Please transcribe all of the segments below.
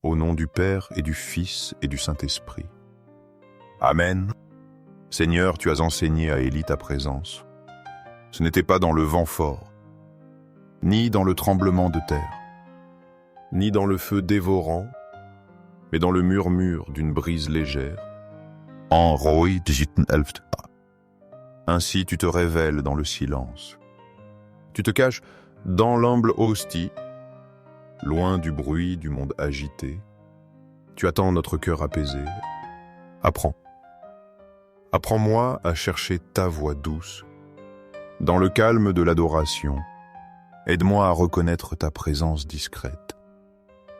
Au nom du Père et du Fils et du Saint-Esprit. Amen. Seigneur, tu as enseigné à Élie ta présence. Ce n'était pas dans le vent fort, ni dans le tremblement de terre, ni dans le feu dévorant, mais dans le murmure d'une brise légère. En Roy de 11. Ainsi tu te révèles dans le silence. Tu te caches dans l'humble hostie, loin du bruit du monde agité. Tu attends notre cœur apaisé. Apprends. Apprends-moi à chercher ta voix douce. Dans le calme de l'adoration, aide-moi à reconnaître ta présence discrète.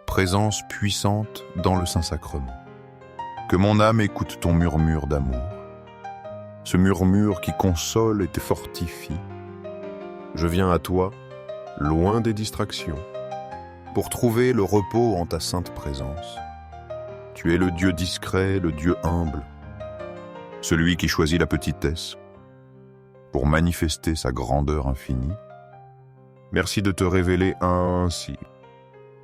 Présence puissante dans le Saint-Sacrement. Que mon âme écoute ton murmure d'amour. Ce murmure qui console et te fortifie. Je viens à toi, loin des distractions, pour trouver le repos en ta sainte présence. Tu es le Dieu discret, le Dieu humble, celui qui choisit la petitesse pour manifester sa grandeur infinie. Merci de te révéler ainsi,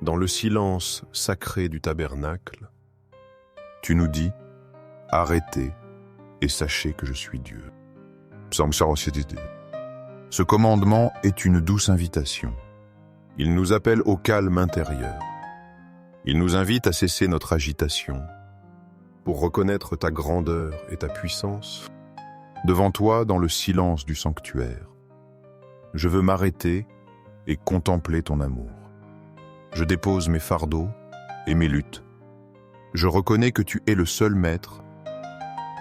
dans le silence sacré du tabernacle. Tu nous dis, arrêtez et sachez que je suis Dieu. Psaume 107. Ce commandement est une douce invitation. Il nous appelle au calme intérieur. Il nous invite à cesser notre agitation pour reconnaître ta grandeur et ta puissance devant toi dans le silence du sanctuaire. Je veux m'arrêter et contempler ton amour. Je dépose mes fardeaux et mes luttes. Je reconnais que tu es le seul maître.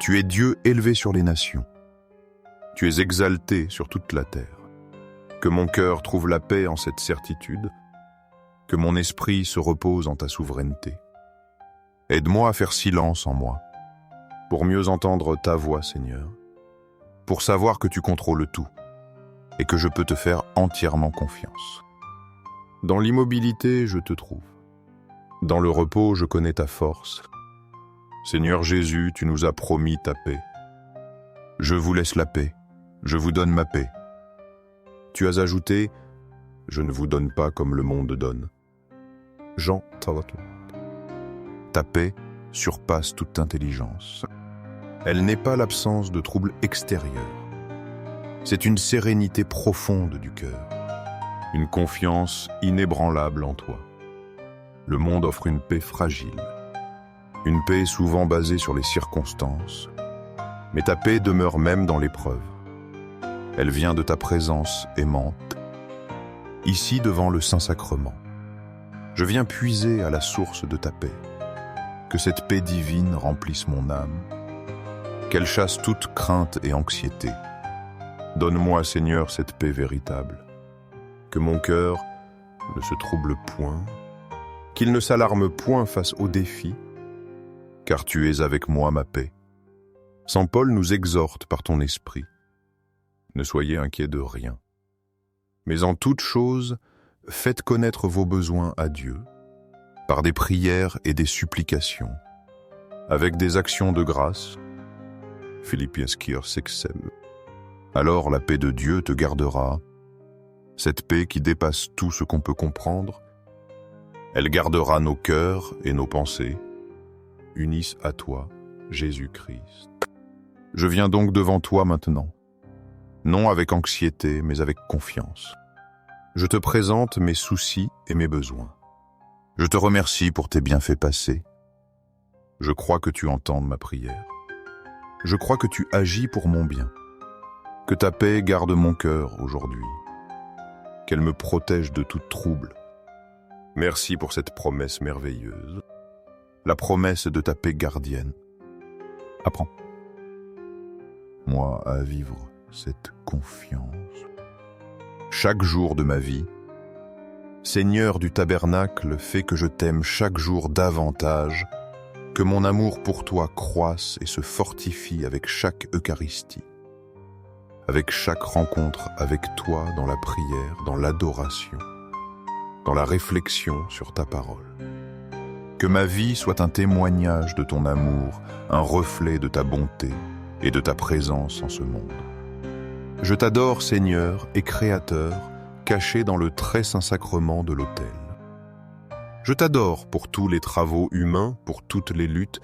Tu es Dieu élevé sur les nations. Tu es exalté sur toute la terre. Que mon cœur trouve la paix en cette certitude, que mon esprit se repose en ta souveraineté. Aide-moi à faire silence en moi, pour mieux entendre ta voix, Seigneur, pour savoir que tu contrôles tout et que je peux te faire entièrement confiance. Dans l'immobilité, je te trouve. Dans le repos, je connais ta force. Seigneur Jésus, tu nous as promis ta paix. Je vous laisse la paix, je vous donne ma paix. Tu as ajouté, je ne vous donne pas comme le monde donne. Jean 3. Ta paix surpasse toute intelligence. Elle n'est pas l'absence de troubles extérieurs. C'est une sérénité profonde du cœur, une confiance inébranlable en toi. Le monde offre une paix fragile, une paix souvent basée sur les circonstances, mais ta paix demeure même dans l'épreuve. Elle vient de ta présence aimante, ici devant le Saint-Sacrement. Je viens puiser à la source de ta paix. Que cette paix divine remplisse mon âme, qu'elle chasse toute crainte et anxiété. Donne-moi, Seigneur, cette paix véritable. Que mon cœur ne se trouble point, qu'il ne s'alarme point face aux défis, car tu es avec moi, ma paix. Saint Paul nous exhorte par ton esprit. Ne soyez inquiets de rien. Mais en toute chose, faites connaître vos besoins à Dieu, par des prières et des supplications, avec des actions de grâce. Philippiens 6. Alors la paix de Dieu te gardera, cette paix qui dépasse tout ce qu'on peut comprendre. Elle gardera nos cœurs et nos pensées, unis à toi, Jésus-Christ. Je viens donc devant toi maintenant, non avec anxiété, mais avec confiance. Je te présente mes soucis et mes besoins. Je te remercie pour tes bienfaits passés. Je crois que tu entendes ma prière. Je crois que tu agis pour mon bien. Que ta paix garde mon cœur aujourd'hui. Qu'elle me protège de tout trouble. Merci pour cette promesse merveilleuse. La promesse de ta paix gardienne. Apprends-moi à vivre cette confiance. Chaque jour de ma vie, Seigneur du tabernacle, fais que je t'aime chaque jour davantage, que mon amour pour toi croisse et se fortifie avec chaque Eucharistie, avec chaque rencontre avec toi dans la prière, dans l'adoration, dans la réflexion sur ta parole. Que ma vie soit un témoignage de ton amour, un reflet de ta bonté et de ta présence en ce monde. Je t'adore, Seigneur et Créateur, caché dans le très saint sacrement de l'autel. Je t'adore pour tous les travaux humains, pour toutes les luttes,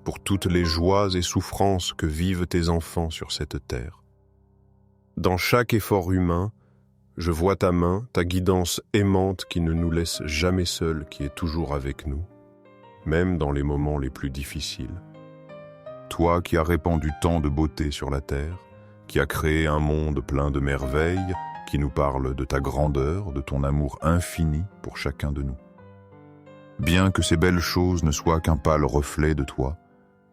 pour toutes les joies et souffrances que vivent tes enfants sur cette terre. Dans chaque effort humain, je vois ta main, ta guidance aimante qui ne nous laisse jamais seuls, qui est toujours avec nous, même dans les moments les plus difficiles. Toi qui as répandu tant de beauté sur la terre, qui as créé un monde plein de merveilles, qui nous parle de ta grandeur, de ton amour infini pour chacun de nous. Bien que ces belles choses ne soient qu'un pâle reflet de toi,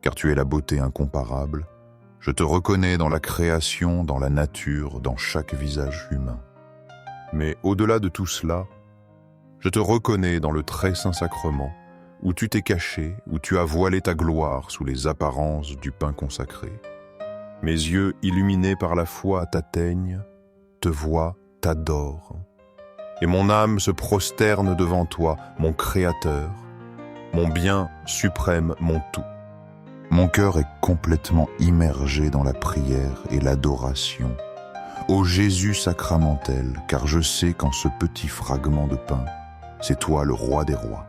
car tu es la beauté incomparable, je te reconnais dans la création, dans la nature, dans chaque visage humain. Mais au-delà de tout cela, je te reconnais dans le très saint sacrement, où tu t'es caché, où tu as voilé ta gloire sous les apparences du pain consacré. Mes yeux illuminés par la foi t'atteignent, te voient, t'adorent. Et mon âme se prosterne devant toi, mon Créateur, mon bien suprême, mon tout. Mon cœur est complètement immergé dans la prière et l'adoration, ô Jésus sacramentel, car je sais qu'en ce petit fragment de pain, c'est toi le roi des rois,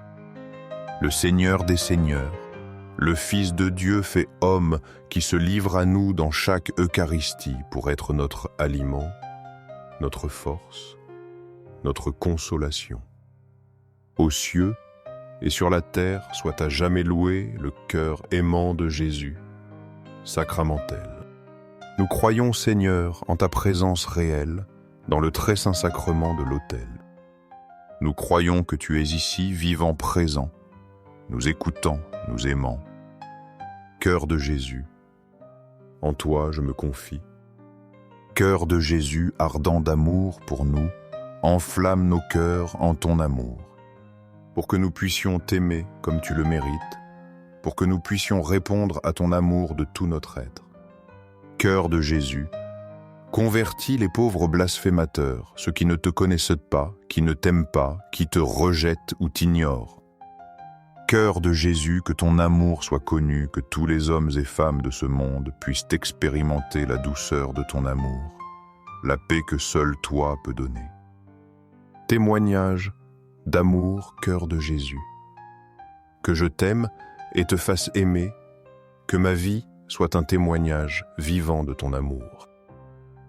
le Seigneur des seigneurs, le Fils de Dieu fait homme qui se livre à nous dans chaque Eucharistie pour être notre aliment, notre force, notre consolation. Aux cieux et sur la terre soit à jamais loué le cœur aimant de Jésus, sacramentel. Nous croyons, Seigneur, en ta présence réelle dans le très saint sacrement de l'autel. Nous croyons que tu es ici, vivant présent, nous écoutant, nous aimant. Cœur de Jésus, en toi je me confie. Cœur de Jésus, ardent d'amour pour nous, enflamme nos cœurs en ton amour, pour que nous puissions t'aimer comme tu le mérites, pour que nous puissions répondre à ton amour de tout notre être. Cœur de Jésus, convertis les pauvres blasphémateurs, ceux qui ne te connaissent pas, qui ne t'aiment pas, qui te rejettent ou t'ignorent. Cœur de Jésus, que ton amour soit connu, que tous les hommes et femmes de ce monde puissent expérimenter la douceur de ton amour, la paix que seul toi peux donner. Témoignage d'amour, cœur de Jésus. Que je t'aime et te fasse aimer, que ma vie soit un témoignage vivant de ton amour.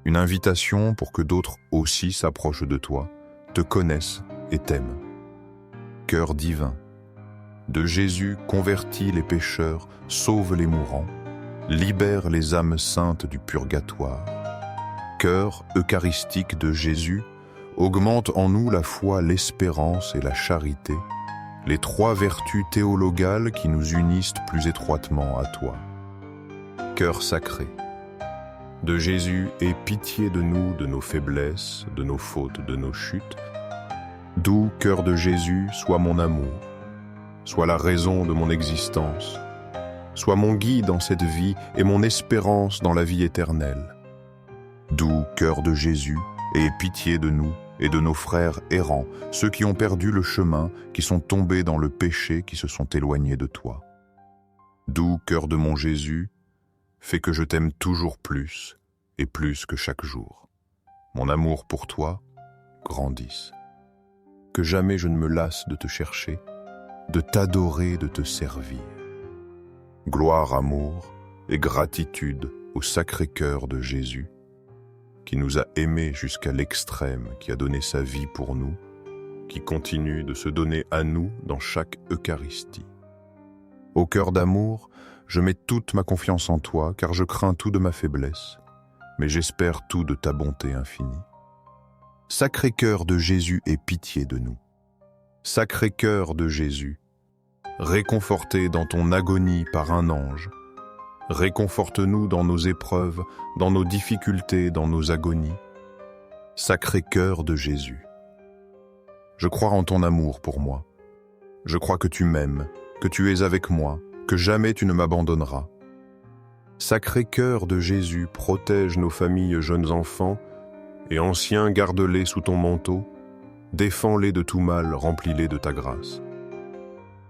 Une invitation pour que d'autres aussi s'approchent de toi, te connaissent et t'aiment. Cœur divin, de Jésus convertis les pécheurs, sauve les mourants, libère les âmes saintes du purgatoire. Cœur eucharistique de Jésus, augmente en nous la foi, l'espérance et la charité, les trois vertus théologales qui nous unissent plus étroitement à toi. Cœur sacré, de Jésus, aie pitié de nous, de nos faiblesses, de nos fautes, de nos chutes. Doux cœur de Jésus, sois mon amour, sois la raison de mon existence, sois mon guide dans cette vie et mon espérance dans la vie éternelle. Doux cœur de Jésus, aie pitié de nous et de nos frères errants, ceux qui ont perdu le chemin, qui sont tombés dans le péché, qui se sont éloignés de toi. Doux cœur de mon Jésus, fais que je t'aime toujours plus et plus que chaque jour. Mon amour pour toi grandisse. Que jamais je ne me lasse de te chercher, de t'adorer, de te servir. Gloire, amour et gratitude au Sacré-Cœur de Jésus, qui nous a aimés jusqu'à l'extrême, qui a donné sa vie pour nous, qui continue de se donner à nous dans chaque Eucharistie. Au cœur d'amour, je mets toute ma confiance en toi, car je crains tout de ma faiblesse, mais j'espère tout de ta bonté infinie. Sacré-Cœur de Jésus, aie pitié de nous. Sacré-Cœur de Jésus, réconforté dans ton agonie par un ange, réconforte-nous dans nos épreuves, dans nos difficultés, dans nos agonies. Sacré-Cœur de Jésus, je crois en ton amour pour moi. Je crois que tu m'aimes, que tu es avec moi, que jamais tu ne m'abandonneras. Sacré-Cœur de Jésus, protège nos familles jeunes enfants, et anciens garde-les sous ton manteau, défends-les de tout mal, remplis-les de ta grâce.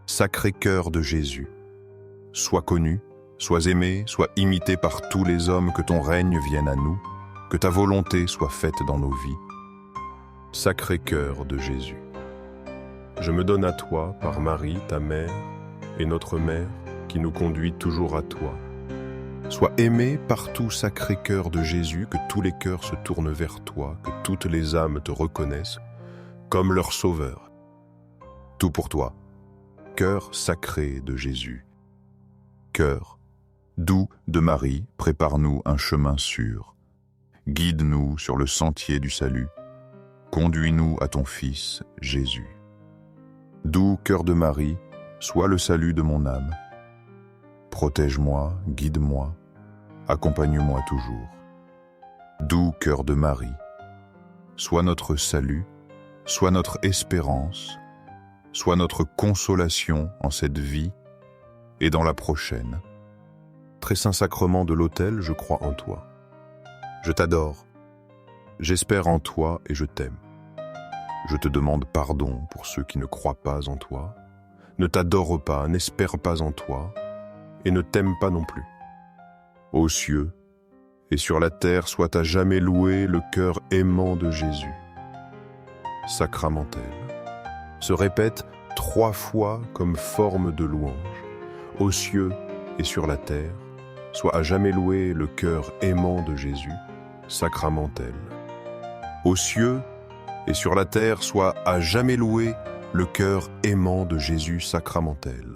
Sacré-Cœur de Jésus, sois connu, sois aimé, sois imité par tous les hommes, que ton règne vienne à nous, que ta volonté soit faite dans nos vies. Sacré-Cœur de Jésus, Je me donne à toi par Marie, ta mère, et notre mère, qui nous conduit toujours à toi. Sois aimé partout, sacré cœur de Jésus, que tous les cœurs se tournent vers toi, que toutes les âmes te reconnaissent comme leur sauveur. Tout pour toi, cœur sacré de Jésus. Cœur doux de Marie, prépare-nous un chemin sûr. Guide-nous sur le sentier du salut. Conduis-nous à ton Fils, Jésus. Doux cœur de Marie, sois le salut de mon âme. Protège-moi, guide-moi, accompagne-moi toujours. Doux cœur de Marie, sois notre salut, sois notre espérance, sois notre consolation en cette vie et dans la prochaine. Très saint sacrement de l'autel, je crois en toi. Je t'adore, j'espère en toi et je t'aime. Je te demande pardon pour ceux qui ne croient pas en toi, ne t'adorent pas, n'espèrent pas en toi et ne t'aiment pas non plus. Aux cieux et sur la terre soit à jamais loué le cœur aimant de Jésus. Sacramentel se répète 3 fois comme forme de louange. Aux cieux et sur la terre soit à jamais loué le cœur aimant de Jésus. Sacramentel. Aux cieux et sur la terre soit à jamais loué le cœur aimant de Jésus. Sacramentel.